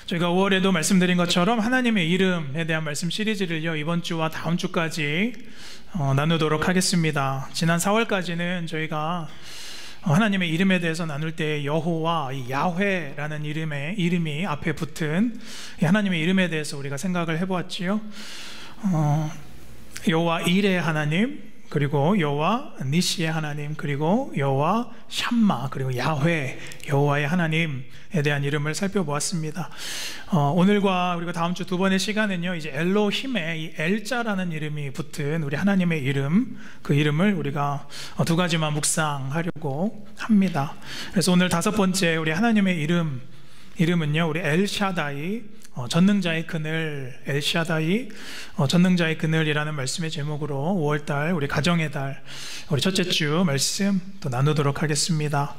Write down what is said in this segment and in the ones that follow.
저희가 5월에도 말씀드린 것처럼 하나님의 이름에 대한 말씀 시리즈를요, 이번 주와 다음 주까지 나누도록 하겠습니다. 지난 4월까지는 저희가 하나님의 이름에 대해서 나눌 때 여호와, 이 야훼라는 이름이 앞에 붙은 하나님의 이름에 대해서 우리가 생각을 해보았지요. 여호와 일의 하나님, 그리고 여호와 니시의 하나님, 그리고 여호와 샴마, 그리고 야훼, 여호와의 하나님에 대한 이름을 살펴보았습니다. 오늘과 그리고 다음 주 두 번의 시간은요, 이제 엘로힘의 이 엘자라는 이름이 붙은 우리 하나님의 이름, 그 이름을 우리가 두 가지만 묵상하려고 합니다. 그래서 오늘 다섯 번째 우리 하나님의 이름은요, 우리 엘샤다이, 전능자의 그늘, 엘샤다이, 전능자의 그늘이라는 말씀의 제목으로 5월달 우리 가정의 달, 우리 첫째 주 말씀 또 나누도록 하겠습니다.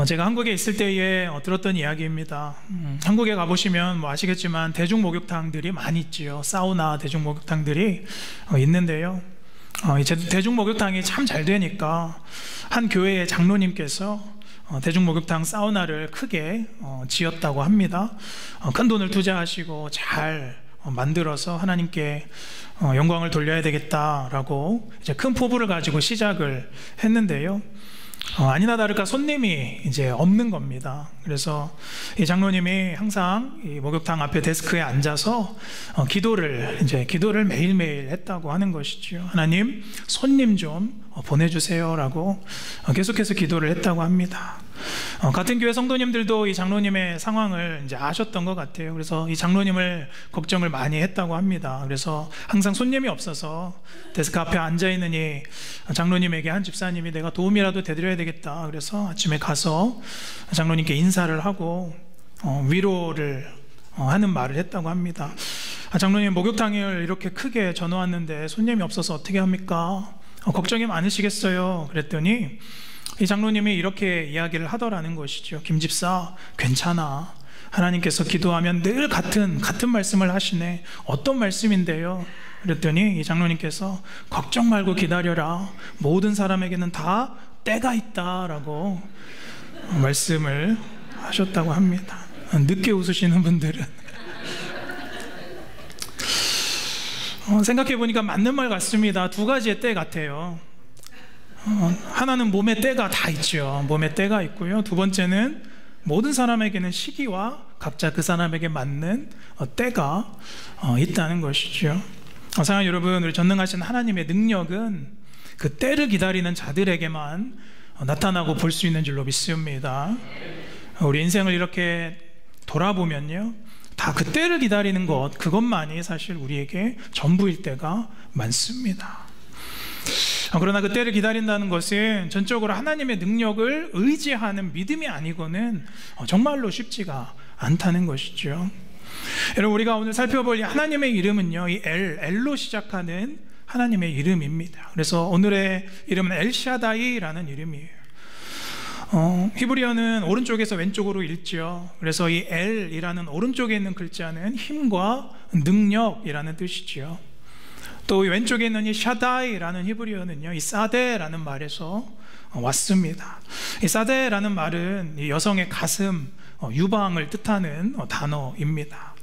제가 한국에 있을 때에 들었던 이야기입니다. 한국에 가보시면 뭐 아시겠지만 대중 목욕탕들이 많이 있지요. 사우나 대중 목욕탕들이 있는데요, 이 대중 목욕탕이 참 잘 되니까 한 교회의 장로님께서 대중 목욕탕 사우나를 크게 지었다고 합니다. 큰 돈을 투자하시고 잘 만들어서 하나님께 영광을 돌려야 되겠다라고 이제 큰 포부를 가지고 시작을 했는데요, 아니나 다를까 손님이 이제 없는 겁니다. 그래서 이 장로님이 항상 이 목욕탕 앞에 데스크에 앉아서 기도를 매일매일 했다고 하는 것이죠. 하나님, 손님 좀 보내주세요라고 계속해서 기도를 했다고 합니다. 같은 교회 성도님들도 이 장로님의 상황을 이제 아셨던 것 같아요. 그래서 이 장로님을 걱정을 많이 했다고 합니다. 그래서 항상 손님이 없어서 데스크 앞에 앉아있는 이 장로님에게 한 집사님이 내가 도움이라도 되드려야 되겠다, 그래서 아침에 가서 장로님께 인사를 하고 위로를 하는 말을 했다고 합니다. 장로님, 목욕탕을 이렇게 크게 져놓았는데 손님이 없어서 어떻게 합니까? 걱정이 많으시겠어요. 그랬더니 이 장로님이 이렇게 이야기를 하더라는 것이죠. 김 집사, 괜찮아. 하나님께서 기도하면 늘 같은 말씀을 하시네. 어떤 말씀인데요? 그랬더니 이 장로님께서 걱정 말고 기다려라. 모든 사람에게는 다 때가 있다라고 말씀을 하셨다고 합니다. 늦게 웃으시는 분들은 생각해보니까 맞는 말 같습니다. 두 가지의 때 같아요. 하나는 몸의 때가 다 있죠. 몸의 때가 있고요, 두 번째는 모든 사람에게는 시기와 각자 그 사람에게 맞는 때가 있다는 것이죠. 사랑하는 여러분, 우리 전능하신 하나님의 능력은 그 때를 기다리는 자들에게만 나타나고 볼 수 있는 줄로 믿습니다. 우리 인생을 이렇게 돌아보면요, 다 그 때를 기다리는 것, 그것만이 사실 우리에게 전부일 때가 많습니다. 그러나 그 때를 기다린다는 것은 전적으로 하나님의 능력을 의지하는 믿음이 아니고는 정말로 쉽지가 않다는 것이죠. 여러분, 우리가 오늘 살펴볼 하나님의 이름은요, 이 엘로 시작하는 하나님의 이름입니다. 그래서 오늘의 이름은 엘샤다이라는 이름이에요. 히브리어는 오른쪽에서 왼쪽으로 읽죠. 그래서 이 엘이라는 오른쪽에 있는 글자는 힘과 능력이라는 뜻이죠. 또 왼쪽에 있는 이 샤다이라는 히브리어는요, 이 사데라는 말에서 왔습니다. 이 사데라는 말은 이 여성의 가슴, 유방을 뜻하는 단어입니다.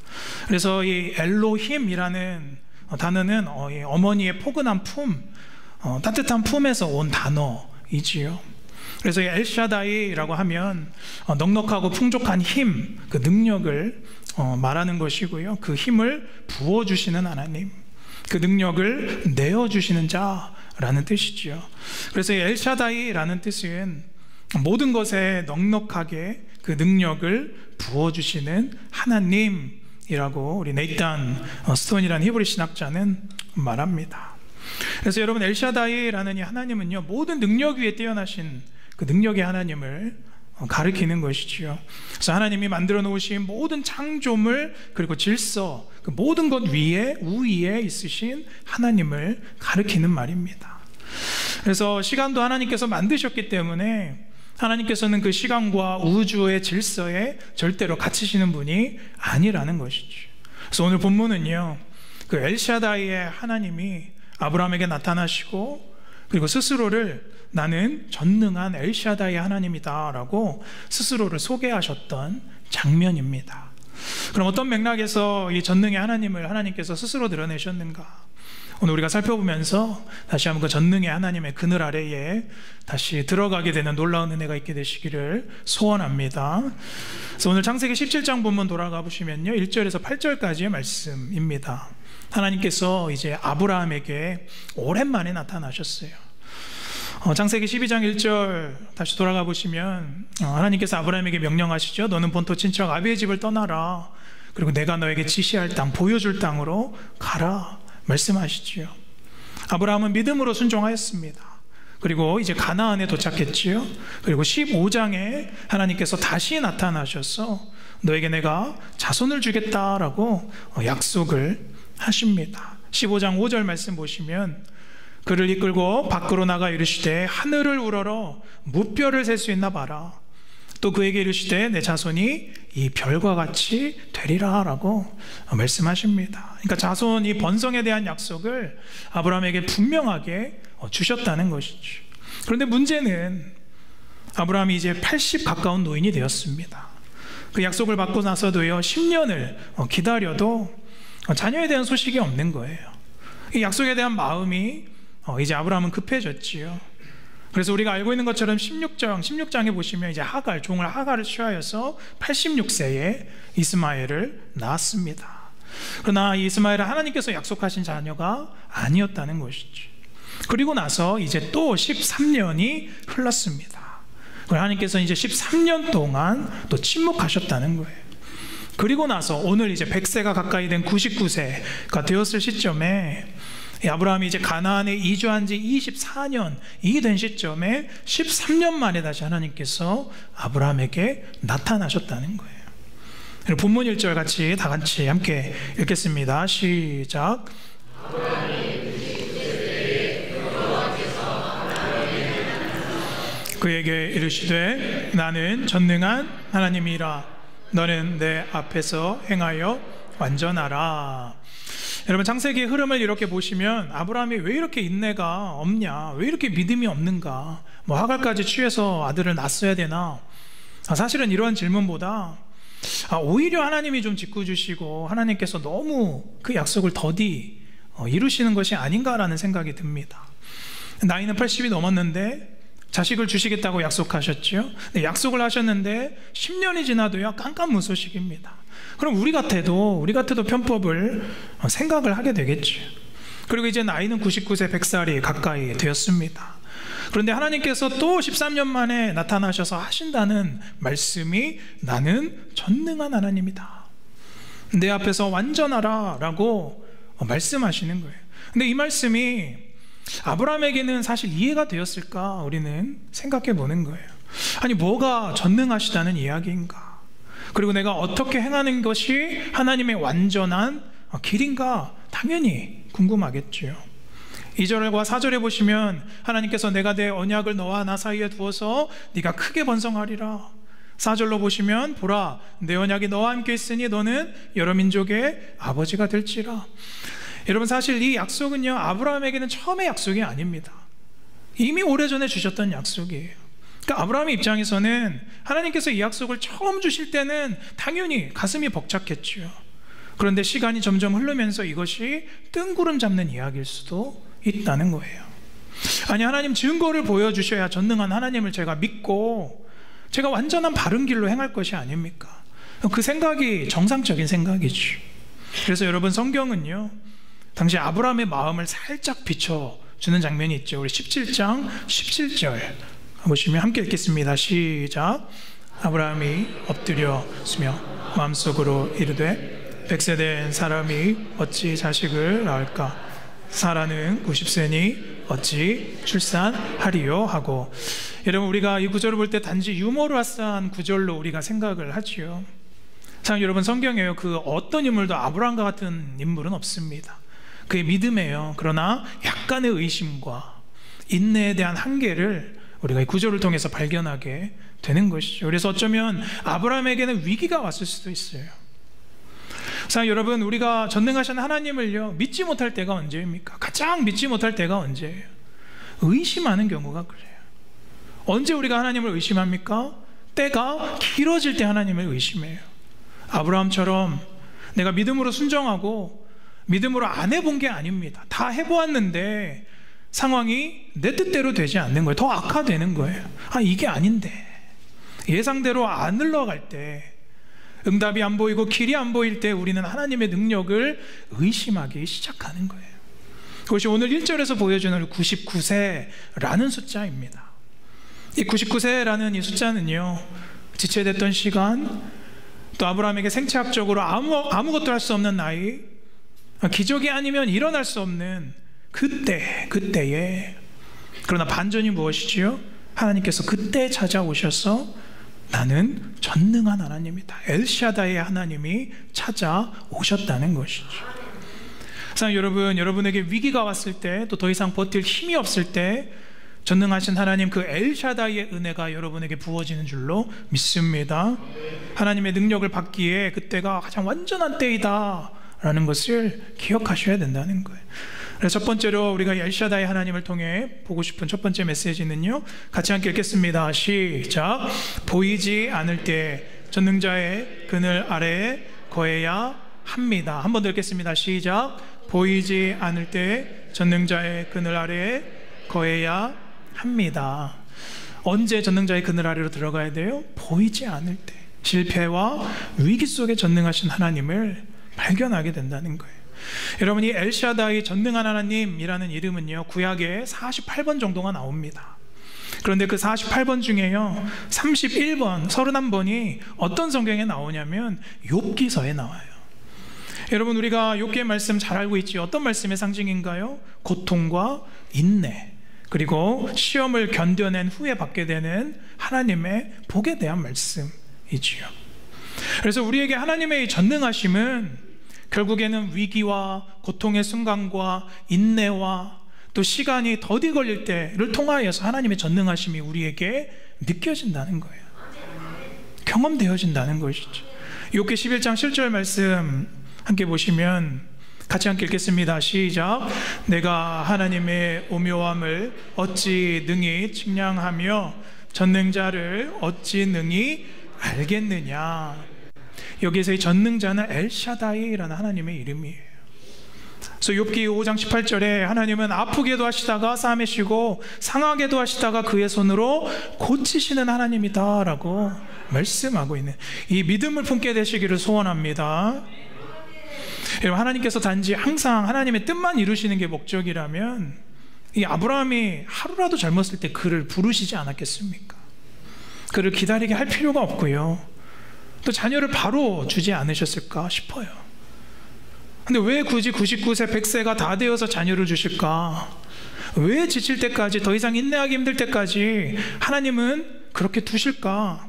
그래서 이 엘로힘이라는 단어는 어머니의 포근한 품, 따뜻한 품에서 온 단어이지요. 그래서 이 엘샤다이라고 하면 넉넉하고 풍족한 힘, 그 능력을 말하는 것이고요, 그 힘을 부어주시는 하나님, 그 능력을 내어주시는 자라는 뜻이죠. 그래서 이 엘샤다이라는 뜻은 모든 것에 넉넉하게 그 능력을 부어주시는 하나님이라고 우리 네이탄 스톤이라는 히브리 신학자는 말합니다. 그래서 여러분, 엘샤다이라는 이 하나님은요, 모든 능력 위에 뛰어나신 그 능력의 하나님을 가리키는 것이지요. 그래서 하나님이 만들어 놓으신 모든 창조물, 그리고 질서, 그 모든 것 위에, 우위에 있으신 하나님을 가리키는 말입니다. 그래서 시간도 하나님께서 만드셨기 때문에 하나님께서는 그 시간과 우주의 질서에 절대로 갇히시는 분이 아니라는 것이죠. 그래서 오늘 본문은요, 그 엘샤다이의 하나님이 아브라함에게 나타나시고, 그리고 스스로를 나는 전능한 엘샤다이 하나님이다 라고 스스로를 소개하셨던 장면입니다. 그럼 어떤 맥락에서 이 전능의 하나님을 하나님께서 스스로 드러내셨는가? 오늘 우리가 살펴보면서 다시 한번 그 전능의 하나님의 그늘 아래에 다시 들어가게 되는 놀라운 은혜가 있게 되시기를 소원합니다. 그래서 오늘 창세기 17장 본문 돌아가 보시면요, 1절에서 8절까지의 말씀입니다. 하나님께서 이제 아브라함에게 오랜만에 나타나셨어요. 창세기 12장 1절 다시 돌아가 보시면 하나님께서 아브라함에게 명령하시죠. 너는 본토 친척 아비의 집을 떠나라. 그리고 내가 너에게 지시할 땅, 보여줄 땅으로 가라 말씀하시지요. 아브라함은 믿음으로 순종하였습니다. 그리고 이제 가나안에 도착했지요. 그리고 15장에 하나님께서 다시 나타나셔서 너에게 내가 자손을 주겠다라고 약속을 하십니다. 15장 5절 말씀 보시면 그를 이끌고 밖으로 나가 이르시되 하늘을 우러러 무뼈를 셀 수 있나 봐라. 또 그에게 이르시되 내 자손이 이 별과 같이 되리라 라고 말씀하십니다. 그러니까 자손이 번성에 대한 약속을 아브라함에게 분명하게 주셨다는 것이죠. 그런데 문제는 아브라함이 이제 80 가까운 노인이 되었습니다. 그 약속을 받고 나서도요 10년을 기다려도 자녀에 대한 소식이 없는 거예요. 이 약속에 대한 마음이 이제 아브라함은 급해졌지요. 그래서 우리가 알고 있는 것처럼 16장에 보시면 이제 종을 하갈을 취하여서 86세에 이스마엘을 낳았습니다. 그러나 이 이스마엘은 하나님께서 약속하신 자녀가 아니었다는 것이죠. 그리고 나서 이제 또 13년이 흘렀습니다. 하나님께서 이제 13년 동안 또 침묵하셨다는 거예요. 그리고 나서 오늘 이제 100세가 가까이 된 99세가 되었을 시점에 아브라함이 이제 가나안에 이주한 지 24년이 된 시점에 13년 만에 다시 하나님께서 아브라함에게 나타나셨다는 거예요. 본문 1절 다 같이 함께 읽겠습니다. 시작. 그에게 이르시되 나는 전능한 하나님이라 너는 내 앞에서 행하여 완전하라. 여러분, 창세기의 흐름을 이렇게 보시면 아브라함이 왜 이렇게 인내가 없냐, 왜 이렇게 믿음이 없는가, 하갈까지 취해서 아들을 낳았어야 되나. 사실은 이러한 질문보다 오히려 하나님이 좀 짓궂으시고 하나님께서 너무 그 약속을 더디 이루시는 것이 아닌가라는 생각이 듭니다. 나이는 80이 넘었는데 자식을 주시겠다고 약속하셨죠. 약속을 하셨는데 10년이 지나도요 깜깜무소식입니다. 그럼 우리 같아도 편법을 생각을 하게 되겠죠. 그리고 이제 나이는 99세 100살이 가까이 되었습니다. 그런데 하나님께서 또 13년 만에 나타나셔서 하신다는 말씀이 나는 전능한 하나님이다, 내 앞에서 완전하라 라고 말씀하시는 거예요. 근데 이 말씀이 아브라함에게는 사실 이해가 되었을까 우리는 생각해 보는 거예요. 아니, 뭐가 전능하시다는 이야기인가, 그리고 내가 어떻게 행하는 것이 하나님의 완전한 길인가 당연히 궁금하겠죠. 2절과 4절에 보시면 하나님께서 내가 내 언약을 너와 나 사이에 두어서 네가 크게 번성하리라. 4절로 보시면 보라 내 언약이 너와 함께 있으니 너는 여러 민족의 아버지가 될지라. 여러분, 사실 이 약속은요 아브라함에게는 처음의 약속이 아닙니다. 이미 오래전에 주셨던 약속이에요. 그러니까 아브라함의 입장에서는 하나님께서 이 약속을 처음 주실 때는 당연히 가슴이 벅찼겠죠. 그런데 시간이 점점 흐르면서 이것이 뜬구름 잡는 이야기일 수도 있다는 거예요. 아니, 하나님 증거를 보여주셔야 전능한 하나님을 제가 믿고 제가 완전한 바른 길로 행할 것이 아닙니까? 그 생각이 정상적인 생각이죠. 그래서 여러분, 성경은요 당시 아브라함의 마음을 살짝 비춰주는 장면이 있죠. 우리 17장 17절 보시면 함께 읽겠습니다. 시작. 아브라함이 엎드려 쓰며 마음속으로 이르되 100세 된 사람이 어찌 자식을 낳을까? 사라는 90세니 어찌 출산하리요? 하고. 여러분, 우리가 이 구절을 볼 때 단지 유머러스한 구절로 우리가 생각을 하지요. 참, 여러분, 성경에요 그 어떤 인물도 아브라함과 같은 인물은 없습니다. 그의 믿음이에요. 그러나 약간의 의심과 인내에 대한 한계를 우리가 이 구절을 통해서 발견하게 되는 것이죠. 그래서 어쩌면 아브라함에게는 위기가 왔을 수도 있어요. 자, 여러분, 우리가 전능하신 하나님을요 믿지 못할 때가 언제입니까? 가장 믿지 못할 때가 언제예요? 의심하는 경우가 그래요. 언제 우리가 하나님을 의심합니까? 때가 길어질 때 하나님을 의심해요. 아브라함처럼 내가 믿음으로 순종하고 믿음으로 안 해본 게 아닙니다. 다 해보았는데 상황이 내 뜻대로 되지 않는 거예요. 더 악화되는 거예요. 이게 아닌데. 예상대로 안 흘러갈 때, 응답이 안 보이고 길이 안 보일 때 우리는 하나님의 능력을 의심하기 시작하는 거예요. 그것이 오늘 1절에서 보여주는 99세라는 숫자입니다. 이 99세라는 이 숫자는요, 지체됐던 시간, 또 아브라함에게 생체학적으로 아무것도 할 수 없는 나이, 기적이 아니면 일어날 수 없는 그때에, 그러나 반전이 무엇이지요? 하나님께서 그때 찾아오셔서 나는 전능한 하나님이다, 엘샤다의 하나님이 찾아오셨다는 것이죠. 사랑 여러분, 여러분에게 위기가 왔을 때, 또 더 이상 버틸 힘이 없을 때 전능하신 하나님, 그 엘샤다의 은혜가 여러분에게 부어지는 줄로 믿습니다. 하나님의 능력을 받기에 그때가 가장 완전한 때이다 라는 것을 기억하셔야 된다는 거예요. 그래서 첫 번째로 우리가 엘샤다의 하나님을 통해 보고 싶은 첫 번째 메시지는요, 같이 함께 읽겠습니다. 시작. 보이지 않을 때 전능자의 그늘 아래에 거해야 합니다. 한 번 더 읽겠습니다. 시작. 보이지 않을 때 전능자의 그늘 아래에 거해야 합니다. 언제 전능자의 그늘 아래로 들어가야 돼요? 보이지 않을 때, 실패와 위기 속에 전능하신 하나님을 발견하게 된다는 거예요. 여러분, 이 엘샤다이 전능한 하나님이라는 이름은요, 구약에 48번 정도가 나옵니다. 그런데 그 48번 중에요, 31번, 31번이 어떤 성경에 나오냐면 욥기서에 나와요. 여러분, 우리가 욥기의 말씀 잘 알고 있지. 어떤 말씀의 상징인가요? 고통과 인내, 그리고 시험을 견뎌낸 후에 받게 되는 하나님의 복에 대한 말씀이지요. 그래서 우리에게 하나님의 전능하심은 결국에는 위기와 고통의 순간과 인내와 또 시간이 더디 걸릴 때를 통하여서 하나님의 전능하심이 우리에게 느껴진다는 거예요. 경험되어진다는 것이죠. 욥기 11장 7절 말씀 함께 보시면 같이 함께 읽겠습니다. 시작. 내가 하나님의 오묘함을 어찌 능히 측량하며 전능자를 어찌 능히 알겠느냐. 여기에서의 전능자는 엘샤다이라는 하나님의 이름이에요. 그래서 욥기 5장 18절에 하나님은 아프게도 하시다가 싸매시고 상하게도 하시다가 그의 손으로 고치시는 하나님이다 라고 말씀하고 있는 이 믿음을 품게 되시기를 소원합니다. 여러분, 하나님께서 단지 항상 하나님의 뜻만 이루시는 게 목적이라면 이 아브라함이 하루라도 젊었을 때 그를 부르시지 않았겠습니까? 그를 기다리게 할 필요가 없고요, 또 자녀를 바로 주지 않으셨을까 싶어요. 근데 왜 굳이 99세, 100세가 다 되어서 자녀를 주실까? 왜 지칠 때까지, 더 이상 인내하기 힘들 때까지 하나님은 그렇게 두실까?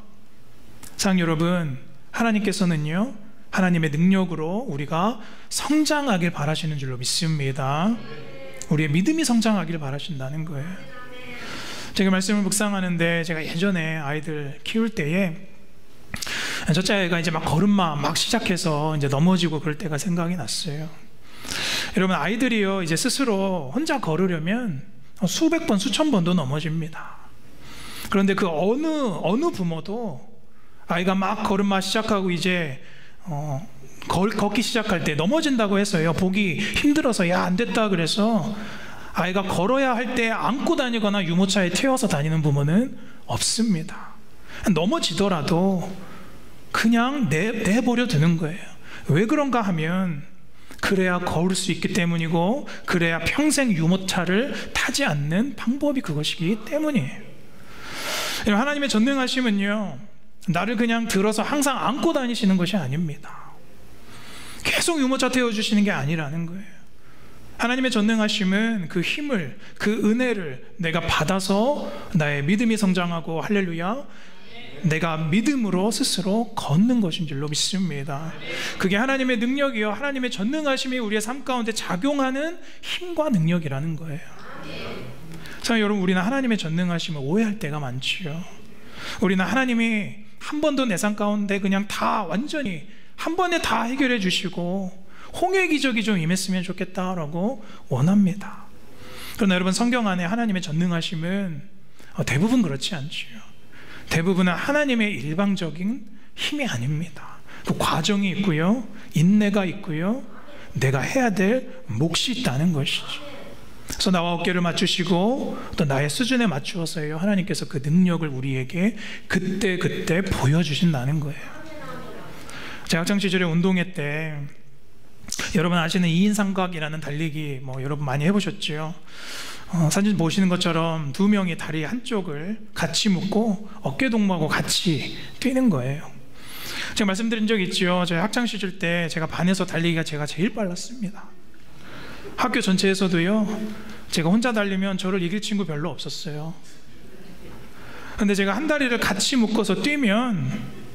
사랑 여러분, 하나님께서는요, 하나님의 능력으로 우리가 성장하길 바라시는 줄로 믿습니다. 우리의 믿음이 성장하길 바라신다는 거예요. 제가 말씀을 묵상하는데, 제가 예전에 아이들 키울 때에 첫째 아이가 이제 막 걸음마 막 시작해서 이제 넘어지고 그럴 때가 생각이 났어요. 여러분, 아이들이요, 이제 스스로 혼자 걸으려면 수백 번, 수천 번도 넘어집니다. 그런데 그 어느 부모도 아이가 막 걸음마 시작하고 이제 걷기 시작할 때 넘어진다고 해서요, 보기 힘들어서 야, 안 됐다 그래서 아이가 걸어야 할 때 안고 다니거나 유모차에 태워서 다니는 부모는 없습니다. 넘어지더라도 그냥 내버려 두는 거예요. 왜 그런가 하면 그래야 걸을 수 있기 때문이고, 그래야 평생 유모차를 타지 않는 방법이 그것이기 때문이에요. 하나님의 전능하심은요, 나를 그냥 들어서 항상 안고 다니시는 것이 아닙니다. 계속 유모차 태워주시는 게 아니라는 거예요. 하나님의 전능하심은 그 힘을, 그 은혜를 내가 받아서 나의 믿음이 성장하고, 할렐루야, 내가 믿음으로 스스로 걷는 것인 줄로 믿습니다. 그게 하나님의 능력이요, 하나님의 전능하심이 우리의 삶 가운데 작용하는 힘과 능력이라는 거예요. 자, 여러분, 우리는 하나님의 전능하심을 오해할 때가 많지요. 우리는 하나님이 한 번도 내 삶 가운데 그냥 다 완전히 한 번에 다 해결해 주시고 홍해 기적이 좀 임했으면 좋겠다라고 원합니다. 그러나 여러분, 성경 안에 하나님의 전능하심은 대부분 그렇지 않지요. 대부분은 하나님의 일방적인 힘이 아닙니다. 그 과정이 있고요, 인내가 있고요, 내가 해야 될 몫이 있다는 것이죠. 그래서 나와 어깨를 맞추시고 또 나의 수준에 맞추어서요, 하나님께서 그 능력을 우리에게 그때 보여주신다는 거예요. 제가 학창시절에 운동회 때, 여러분 아시는 2인 삼각이라는 달리기 여러분 많이 해보셨죠? 사진 보시는 것처럼 두 명이 다리 한쪽을 같이 묶고 어깨 동무하고 같이 뛰는 거예요. 제가 말씀드린 적 있죠. 저희 학창시절 때 제가 반에서 달리기가 제가 제일 빨랐습니다. 학교 전체에서도요, 제가 혼자 달리면 저를 이길 친구 별로 없었어요. 근데 제가 한 다리를 같이 묶어서 뛰면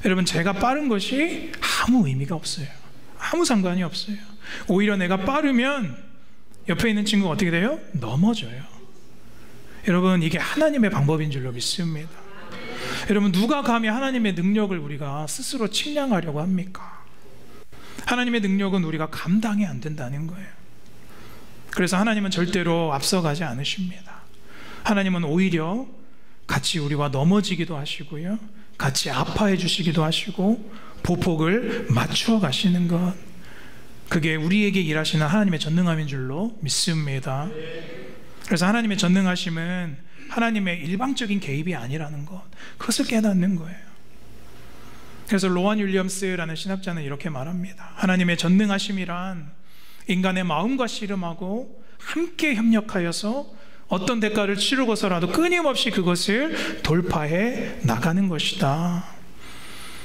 여러분, 제가 빠른 것이 아무 의미가 없어요. 아무 상관이 없어요. 오히려 내가 빠르면 옆에 있는 친구가 어떻게 돼요? 넘어져요. 여러분, 이게 하나님의 방법인 줄로 믿습니다. 여러분, 누가 감히 하나님의 능력을 우리가 스스로 측량하려고 합니까? 하나님의 능력은 우리가 감당이 안 된다는 거예요. 그래서 하나님은 절대로 앞서가지 않으십니다. 하나님은 오히려 같이 우리와 넘어지기도 하시고요, 같이 아파해 주시기도 하시고 보폭을 맞추어 가시는 것, 그게 우리에게 일하시는 하나님의 전능함인 줄로 믿습니다. 그래서 하나님의 전능하심은 하나님의 일방적인 개입이 아니라는 것, 그것을 깨닫는 거예요. 그래서 로안 윌리엄스라는 신학자는 이렇게 말합니다. 하나님의 전능하심이란 인간의 마음과 씨름하고 함께 협력하여서 어떤 대가를 치르고서라도 끊임없이 그것을 돌파해 나가는 것이다.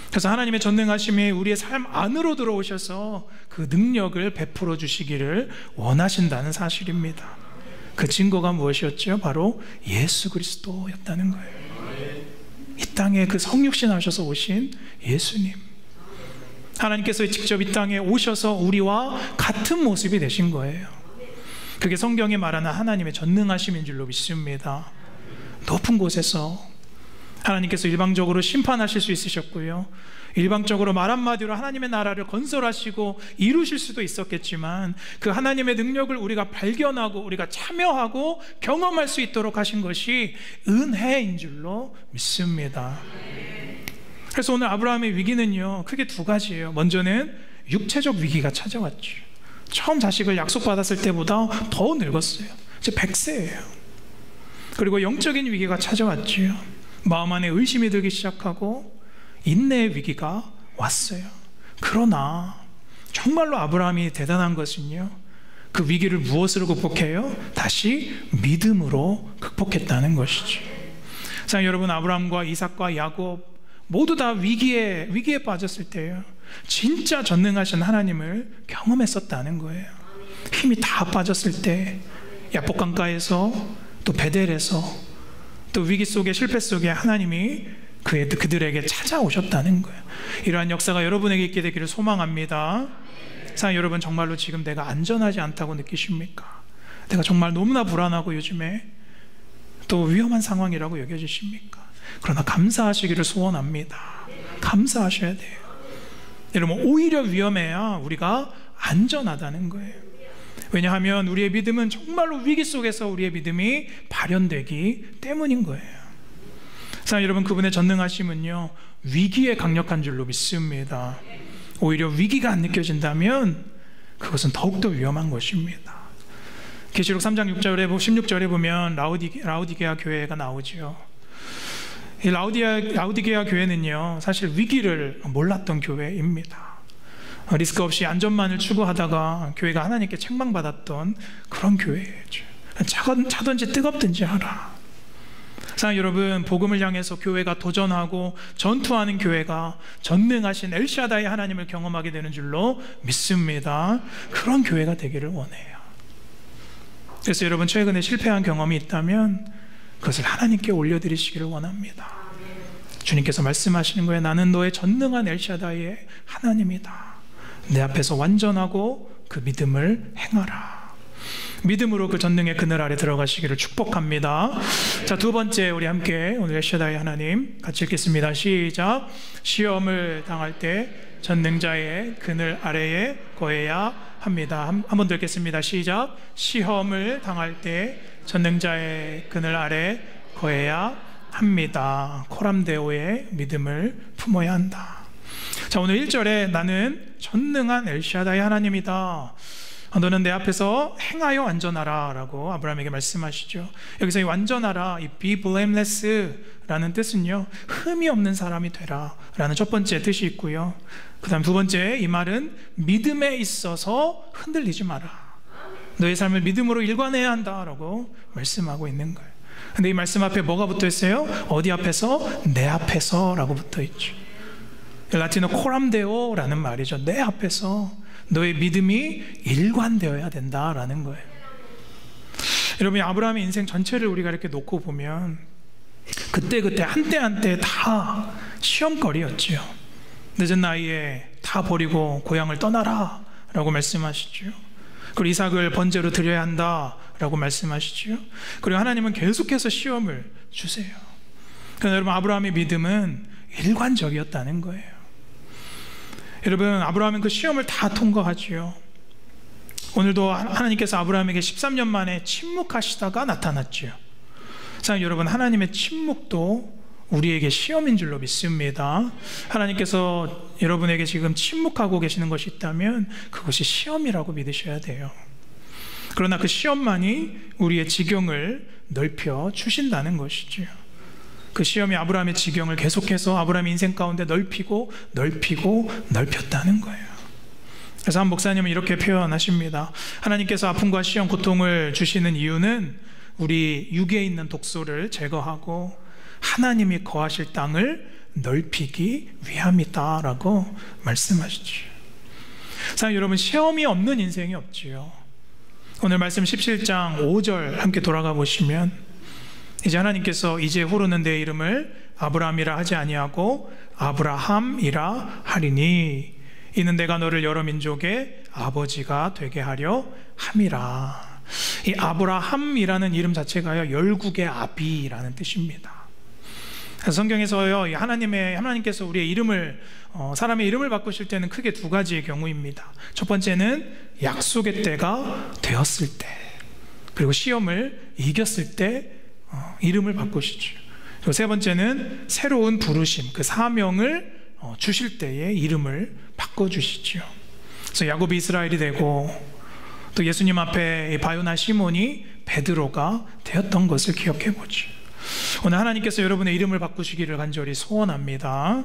그래서 하나님의 전능하심이 우리의 삶 안으로 들어오셔서 그 능력을 베풀어 주시기를 원하신다는 사실입니다. 그 증거가 무엇이었죠? 바로 예수 그리스도였다는 거예요. 이 땅에 그 성육신 하셔서 오신 예수님, 하나님께서 직접 이 땅에 오셔서 우리와 같은 모습이 되신 거예요. 그게 성경이 말하는 하나님의 전능하심인 줄로 믿습니다. 높은 곳에서 하나님께서 일방적으로 심판하실 수 있으셨고요, 일방적으로 말 한마디로 하나님의 나라를 건설하시고 이루실 수도 있었겠지만, 그 하나님의 능력을 우리가 발견하고 우리가 참여하고 경험할 수 있도록 하신 것이 은혜인 줄로 믿습니다. 그래서 오늘 아브라함의 위기는요, 크게 두 가지예요. 먼저는 육체적 위기가 찾아왔죠. 처음 자식을 약속받았을 때보다 더 늙었어요. 이제 100세예요. 그리고 영적인 위기가 찾아왔죠. 마음 안에 의심이 들기 시작하고 인내의 위기가 왔어요. 그러나 정말로 아브라함이 대단한 것은요, 그 위기를 무엇으로 극복해요? 다시 믿음으로 극복했다는 것이죠. 자, 여러분, 아브라함과 이삭과 야곱 모두 다 위기에 빠졌을 때요, 진짜 전능하신 하나님을 경험했었다는 거예요. 힘이 다 빠졌을 때, 야복 강가에서 또 베델에서 또 위기 속에, 실패 속에 하나님이 그들에게 찾아오셨다는 거예요. 이러한 역사가 여러분에게 있게 되기를 소망합니다. 사랑 여러분, 정말로 지금 내가 안전하지 않다고 느끼십니까? 내가 정말 너무나 불안하고 요즘에 또 위험한 상황이라고 여겨지십니까? 그러나 감사하시기를 소원합니다. 감사하셔야 돼요. 여러분, 오히려 위험해야 우리가 안전하다는 거예요. 왜냐하면 우리의 믿음은 정말로 위기 속에서 우리의 믿음이 발현되기 때문인 거예요. 사랑 여러분, 그분의 전능하심은요, 위기에 강력한 줄로 믿습니다. 오히려 위기가 안 느껴진다면 그것은 더욱더 위험한 것입니다. 계시록 3장 16절에 보면 라우디게아 교회가 나오죠. 이 라우디게아 교회는요, 사실 위기를 몰랐던 교회입니다. 리스크 없이 안전만을 추구하다가 교회가 하나님께 책망받았던 그런 교회예요. 차든지 뜨겁든지 하라. 사랑 여러분, 복음을 향해서 교회가 도전하고 전투하는 교회가 전능하신 엘샤다이 하나님을 경험하게 되는 줄로 믿습니다. 그런 교회가 되기를 원해요. 그래서 여러분, 최근에 실패한 경험이 있다면 그것을 하나님께 올려드리시기를 원합니다. 주님께서 말씀하시는 거예요. 나는 너의 전능한 엘샤다이의 하나님이다. 내 앞에서 완전하고 그 믿음을 행하라. 믿음으로 그 전능의 그늘 아래 들어가시기를 축복합니다. 자, 두 번째, 우리 함께 오늘 엘샤다이 하나님 같이 읽겠습니다. 시작. 시험을 당할 때 전능자의 그늘 아래에 거해야 합니다. 한 번 더 읽겠습니다. 시작. 시험을 당할 때 전능자의 그늘 아래 거해야 합니다. 코람데오의 믿음을 품어야 한다. 자, 오늘 1절에 나는 전능한 엘샤다이 하나님이다. 너는 내 앞에서 행하여 완전하라 라고 아브라함에게 말씀하시죠. 여기서 이 완전하라, 이 be blameless 라는 뜻은요, 흠이 없는 사람이 되라 라는 첫 번째 뜻이 있고요. 그 다음 두 번째, 이 말은 믿음에 있어서 흔들리지 마라. 너의 삶을 믿음으로 일관해야 한다 라고 말씀하고 있는 거예요. 근데 이 말씀 앞에 뭐가 붙어 있어요? 어디 앞에서? 내 앞에서 라고 붙어 있죠. 라틴어 코람데오 라는 말이죠. 내 앞에서 너의 믿음이 일관되어야 된다라는 거예요. 여러분, 아브라함의 인생 전체를 우리가 이렇게 놓고 보면 그때 한때 다 시험거리였지요. 늦은 나이에 다 버리고 고향을 떠나라 라고 말씀하시죠. 그리고 이삭을 번제로 드려야 한다 라고 말씀하시죠. 그리고 하나님은 계속해서 시험을 주세요. 그러나 여러분, 아브라함의 믿음은 일관적이었다는 거예요. 여러분, 아브라함은 그 시험을 다 통과하지요. 오늘도 하나님께서 아브라함에게 13년 만에 침묵하시다가 나타났지요. 사랑하는 여러분, 하나님의 침묵도 우리에게 시험인 줄로 믿습니다. 하나님께서 여러분에게 지금 침묵하고 계시는 것이 있다면 그것이 시험이라고 믿으셔야 돼요. 그러나 그 시험만이 우리의 지경을 넓혀 주신다는 것이지요. 그 시험이 아브라함의 지경을 계속해서 아브라함의 인생 가운데 넓혔다는 거예요. 그래서 한 목사님은 이렇게 표현하십니다. 하나님께서 아픔과 시험, 고통을 주시는 이유는 우리 육에 있는 독소를 제거하고 하나님이 거하실 땅을 넓히기 위함이다 라고 말씀하시죠. 사랑하는 여러분, 시험이 없는 인생이 없지요. 오늘 말씀 17장 5절 함께 돌아가 보시면, 이제 하나님께서 이제 후로는 내 이름을 아브라함이라 하지 아니하고 아브라함이라 하리니 이는 내가 너를 여러 민족의 아버지가 되게 하려 함이라. 이 아브라함이라는 이름 자체가요, 열국의 아비라는 뜻입니다. 성경에서요, 하나님께서 우리의 이름을, 사람의 이름을 바꾸실 때는 크게 두 가지의 경우입니다. 첫 번째는 약속의 때가 되었을 때, 그리고 시험을 이겼을 때 이름을 바꾸시죠. 그리고 세 번째는 새로운 부르심, 그 사명을 주실 때에 이름을 바꿔주시죠. 그래서 야곱이 이스라엘이 되고 또 예수님 앞에 바요나 시몬이 베드로가 되었던 것을 기억해 보죠. 오늘 하나님께서 여러분의 이름을 바꾸시기를 간절히 소원합니다.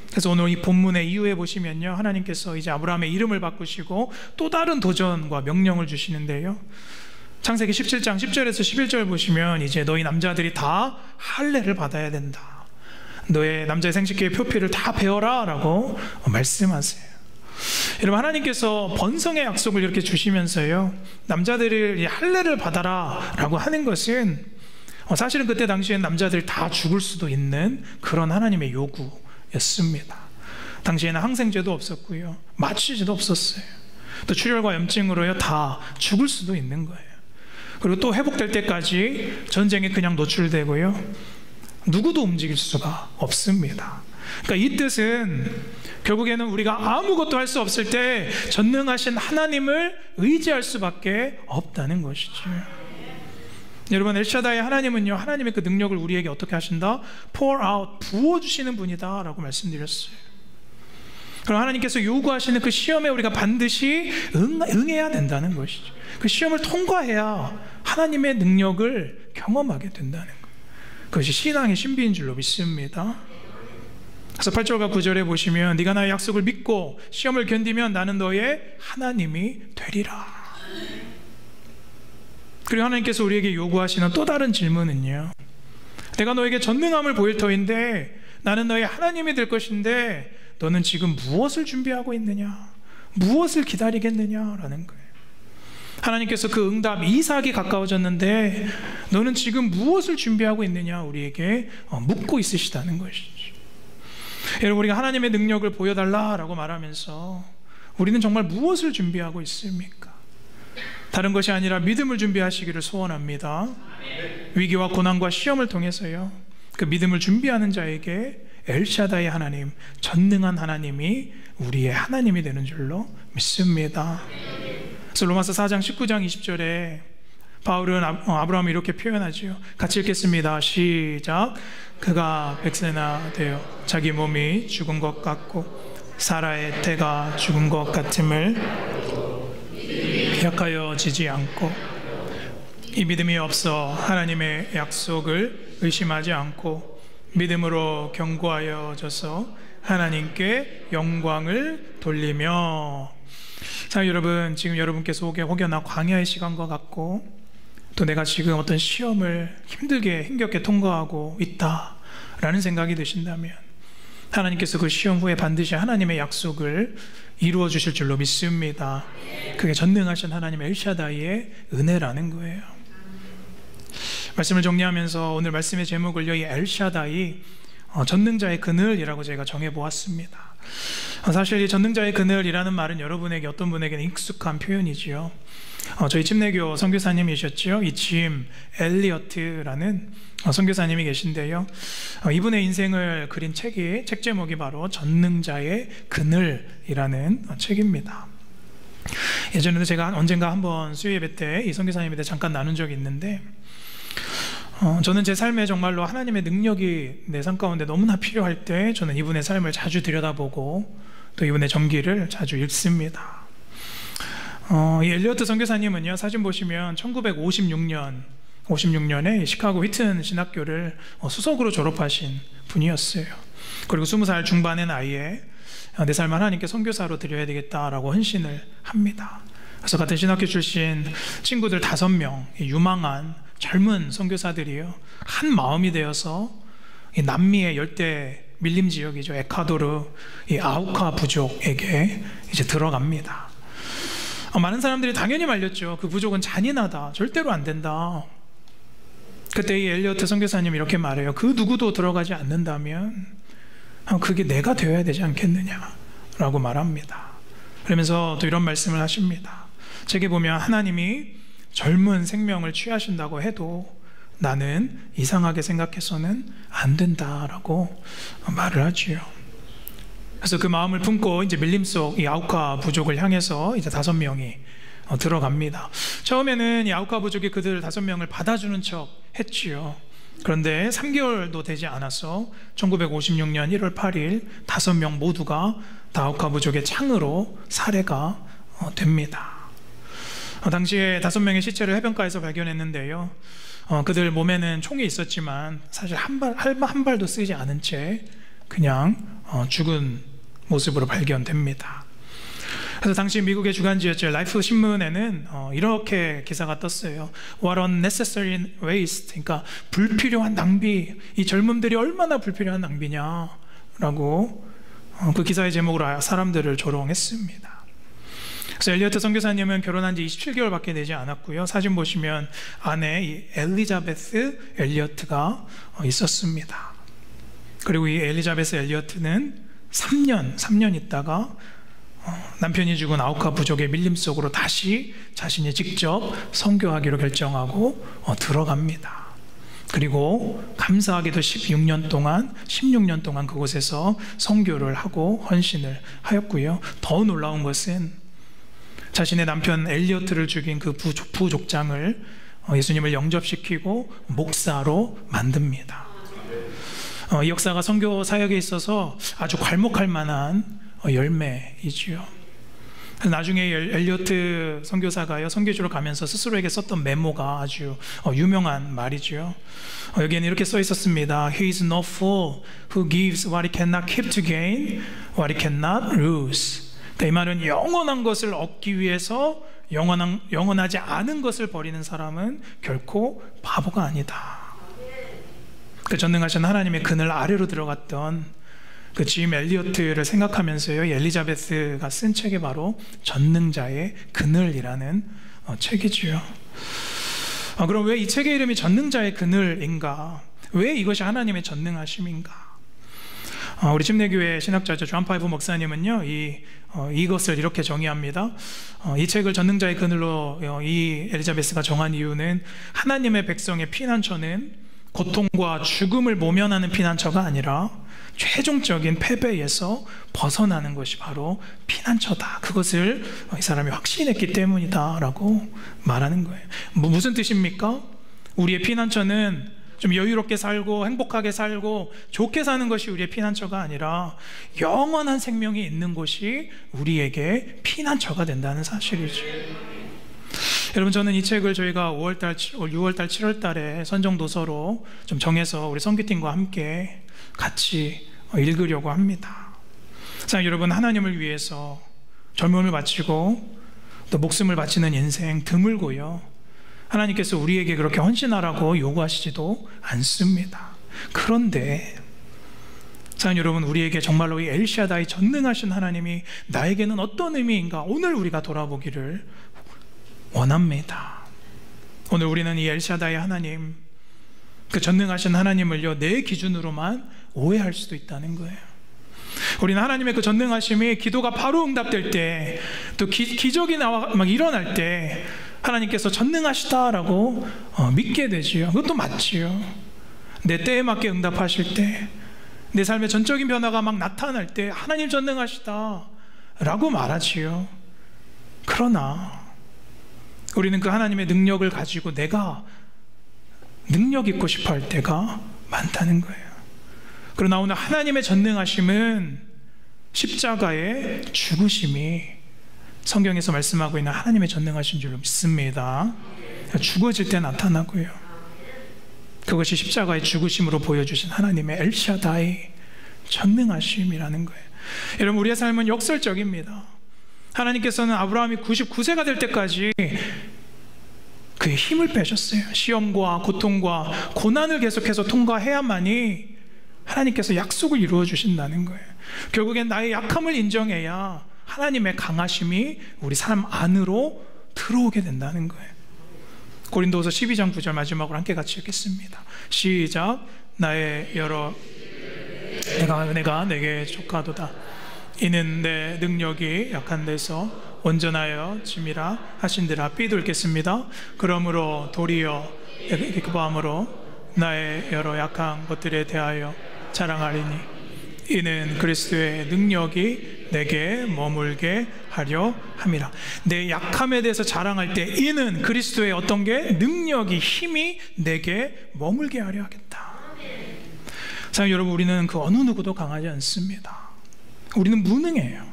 그래서 오늘 이 본문의 이후에 보시면요, 하나님께서 이제 아브라함의 이름을 바꾸시고 또 다른 도전과 명령을 주시는데요, 창세기 17장 10절에서 11절 보시면 이제 너희 남자들이 다 할례를 받아야 된다. 너의 남자의 생식기의 표피를 다 배워라 라고 말씀하세요. 여러분, 하나님께서 번성의 약속을 이렇게 주시면서요, 남자들이 할례를 받아라 라고 하는 것은 사실은 그때 당시엔 남자들이 다 죽을 수도 있는 그런 하나님의 요구였습니다. 당시에는 항생제도 없었고요, 마취제도 없었어요. 또 출혈과 염증으로요 다 죽을 수도 있는 거예요. 그리고 또 회복될 때까지 전쟁에 그냥 노출되고요, 누구도 움직일 수가 없습니다. 그러니까 이 뜻은 결국에는 우리가 아무것도 할 수 없을 때 전능하신 하나님을 의지할 수밖에 없다는 것이죠. 여러분, 엘샤다의 하나님은요, 하나님의 그 능력을 우리에게 어떻게 하신다? pour out, 부어주시는 분이다 라고 말씀드렸어요. 그럼 하나님께서 요구하시는 그 시험에 우리가 반드시 응해야 된다는 것이죠. 그 시험을 통과해야 하나님의 능력을 경험하게 된다는 것, 그것이 신앙의 신비인 줄로 믿습니다. 그래서 8절과 9절에 보시면 네가 나의 약속을 믿고 시험을 견디면 나는 너의 하나님이 되리라. 그리고 하나님께서 우리에게 요구하시는 또 다른 질문은요, 내가 너에게 전능함을 보일 터인데 나는 너의 하나님이 될 것인데 너는 지금 무엇을 준비하고 있느냐, 무엇을 기다리겠느냐라는 거예요. 하나님께서 그 응답, 이삭이 가까워졌는데 너는 지금 무엇을 준비하고 있느냐 우리에게 묻고 있으시다는 것이죠. 여러분, 우리가 하나님의 능력을 보여달라라고 말하면서 우리는 정말 무엇을 준비하고 있습니까? 다른 것이 아니라 믿음을 준비하시기를 소원합니다. 위기와 고난과 시험을 통해서요, 그 믿음을 준비하는 자에게 엘샤다의 하나님, 전능한 하나님이 우리의 하나님이 되는 줄로 믿습니다. 그래서 로마서 4장 19장 20절에 바울은 아브라함을 이렇게 표현하지요. 같이 읽겠습니다. 시작. 그가 100세나 되어 자기 몸이 죽은 것 같고 사라의 태가 죽은 것 같음을 기약하여 지지 않고 이 믿음이 없어 하나님의 약속을 의심하지 않고 믿음으로 견고하여져서 하나님께 영광을 돌리며. 자, 여러분, 지금 여러분께 속에 혹여나 광야의 시간과 같고 또 내가 지금 어떤 시험을 힘겹게 통과하고 있다라는 생각이 드신다면 하나님께서 그 시험 후에 반드시 하나님의 약속을 이루어 주실 줄로 믿습니다. 그게 전능하신 하나님의 엘샤다이의 은혜라는 거예요. 말씀을 정리하면서 오늘 말씀의 제목을요, 이 엘샤다이, 전능자의 그늘이라고 제가 정해보았습니다. 사실 이 전능자의 그늘이라는 말은 여러분에게, 어떤 분에게는 익숙한 표현이지요. 저희 침례교 선교사님이셨죠. 이 짐 엘리어트라는 선교사님이 계신데요. 이분의 인생을 그린 책 제목이 바로 전능자의 그늘이라는 책입니다. 예전에도 제가 언젠가 한번 수요예배 때 이 선교사님에 대해 잠깐 나눈 적이 있는데, 저는 제 삶에 정말로 하나님의 능력이 내 삶 가운데 너무나 필요할 때 저는 이분의 삶을 자주 들여다보고 또 이분의 전기를 자주 읽습니다. 이 엘리어트 선교사님은요, 사진 보시면 1956년에 시카고 휘튼 신학교를 수석으로 졸업하신 분이었어요. 그리고 20살 중반의 나이에 내 삶을 하나님께 선교사로 드려야 되겠다라고 헌신을 합니다. 그래서 같은 신학교 출신 친구들 5명, 유망한 젊은 선교사들이요, 한 마음이 되어서 이 남미의 열대 밀림 지역이죠, 에콰도르 이 아우카 부족에게 이제 들어갑니다. 많은 사람들이 당연히 말렸죠. 그 부족은 잔인하다, 절대로 안 된다. 그때 이 엘리어트 선교사님이 이렇게 말해요. 그 누구도 들어가지 않는다면 그게 내가 되어야 되지 않겠느냐라고 말합니다. 그러면서 또 이런 말씀을 하십니다. 책에 보면 하나님이 젊은 생명을 취하신다고 해도 나는 이상하게 생각해서는 안 된다라고 말을 하지요. 그래서 그 마음을 품고 이제 밀림 속 이 아우카 부족을 향해서 이제 5명이 들어갑니다. 처음에는 이 아우카 부족이 그들 5명을 받아주는 척 했지요. 그런데 3개월도 되지 않아서 1956년 1월 8일 5명 모두가 아우카 부족의 창으로 살해가 됩니다. 당시에 5명의 시체를 해변가에서 발견했는데요, 그들 몸에는 총이 있었지만 사실 한 발도 쓰지 않은 채 그냥 죽은 모습으로 발견됩니다. 그래서 당시 미국의 주간지였죠. 라이프 신문에는 이렇게 기사가 떴어요. What unnecessary waste. 그러니까 불필요한 낭비. 이 젊음들이 얼마나 불필요한 낭비냐라고 그 기사의 제목으로 사람들을 조롱했습니다. 그래서 엘리어트 선교사님은 결혼한 지 27개월밖에 되지 않았고요. 사진 보시면 아내 이 엘리자베스 엘리어트가 있었습니다. 그리고 이 엘리자베스 엘리어트는 3년 있다가 남편이 죽은 아우카 부족의 밀림 속으로 다시 자신이 직접 선교하기로 결정하고 들어갑니다. 그리고 감사하게도 16년 동안 그곳에서 선교를 하고 헌신을 하였고요. 더 놀라운 것은 자신의 남편 엘리어트를 죽인 그 부족장을 예수님을 영접시키고 목사로 만듭니다. 이 역사가 선교 사역에 있어서 아주 괄목할 만한 열매이지요. 나중에 엘리어트 선교사가요, 선교지로 가면서 스스로에게 썼던 메모가 아주 유명한 말이죠. 여기에는 이렇게 써 있었습니다. He is no fool who gives what he cannot keep to gain what he cannot lose. 이 말은 영원한 것을 얻기 위해서 영원하지 않은 것을 버리는 사람은 결코 바보가 아니다. 그 전능하신 하나님의 그늘 아래로 들어갔던 그 짐 엘리어트를 생각하면서요, 엘리자베스가 쓴 책이 바로 전능자의 그늘이라는 책이지요. 그럼 왜 이 책의 이름이 전능자의 그늘인가? 왜 이것이 하나님의 전능하심인가? 우리 침례교회 신학자죠, 존 파이브 목사님은요, 이것을 이렇게 정의합니다. 이 책을 전능자의 그늘로 이 엘리자베스가 정한 이유는 하나님의 백성의 피난처는 고통과 죽음을 모면하는 피난처가 아니라 최종적인 패배에서 벗어나는 것이 바로 피난처다. 그것을 이 사람이 확신했기 때문이다 라고 말하는 거예요. 무슨 뜻입니까? 우리의 피난처는 좀 여유롭게 살고 행복하게 살고 좋게 사는 것이 우리의 피난처가 아니라 영원한 생명이 있는 곳이 우리에게 피난처가 된다는 사실이죠. 여러분, 저는 이 책을 저희가 6월달, 7월달에 선정도서로 좀 정해서 우리 선교팀과 함께 같이 읽으려고 합니다. 자, 여러분, 하나님을 위해서 젊음을 바치고 또 목숨을 바치는 인생 드물고요, 하나님께서 우리에게 그렇게 헌신하라고 요구하시지도 않습니다. 그런데 자, 여러분, 우리에게 정말로 이 엘샤다이 전능하신 하나님이 나에게는 어떤 의미인가 오늘 우리가 돌아보기를 원합니다. 오늘 우리는 이 엘샤다이 하나님, 그 전능하신 하나님을요, 내 기준으로만 오해할 수도 있다는 거예요. 우리는 하나님의 그 전능하심이 기도가 바로 응답될 때, 또 기적이 막 일어날 때 하나님께서 전능하시다라고 믿게 되지요. 그것도 맞지요. 내 때에 맞게 응답하실 때, 내 삶의 전적인 변화가 막 나타날 때 하나님 전능하시다라고 말하지요. 그러나 우리는 그 하나님의 능력을 가지고 내가 능력 있고 싶어 할 때가 많다는 거예요. 그러나 오늘 하나님의 전능하심은 십자가의 죽으심이 성경에서 말씀하고 있는 하나님의 전능하신 줄로 믿습니다. 죽어질 때 나타나고요, 그것이 십자가의 죽으심으로 보여주신 하나님의 엘샤다이 전능하심이라는 거예요. 여러분, 우리의 삶은 역설적입니다. 하나님께서는 아브라함이 99세가 될 때까지 그의 힘을 빼셨어요. 시험과 고통과 고난을 계속해서 통과해야만이 하나님께서 약속을 이루어 주신다는 거예요. 결국엔 나의 약함을 인정해야 하나님의 강하심이 우리 삶 안으로 들어오게 된다는 거예요. 고린도후서 12장 9절 마지막으로 함께 같이 읽겠습니다. 시작. 나의 여러 은혜가 내게 족하도다. 이는 내 능력이 약한 데서 온전하여 짐이라 하신대라. B도 읽겠습니다. 그러므로 도리어 기뻐함으로 나의 여러 약한 것들에 대하여 자랑하리니 이는 그리스도의 능력이 내게 머물게 하려 함이라. 내 약함에 대해서 자랑할 때 이는 그리스도의 어떤 게? 능력이, 힘이 내게 머물게 하려 하겠다. 자, 여러분, 우리는 그 어느 누구도 강하지 않습니다. 우리는 무능해요.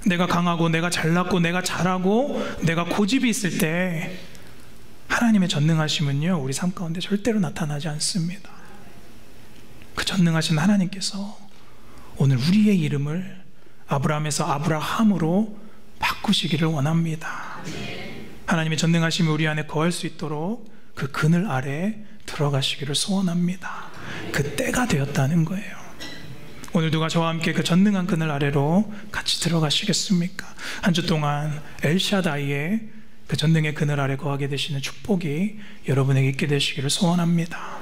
내가 강하고 내가 잘났고 내가 잘하고 내가 고집이 있을 때 하나님의 전능하심은요, 우리 삶 가운데 절대로 나타나지 않습니다. 그 전능하신 하나님께서 오늘 우리의 이름을 아브라함에서 아브라함으로 바꾸시기를 원합니다. 하나님의 전능하심이 우리 안에 거할 수 있도록 그 그늘 아래 들어가시기를 소원합니다. 그 때가 되었다는 거예요. 오늘 누가 저와 함께 그 전능한 그늘 아래로 같이 들어가시겠습니까? 한 주 동안 엘샤다이의 그 전능의 그늘 아래 거하게 되시는 축복이 여러분에게 있게 되시기를 소원합니다.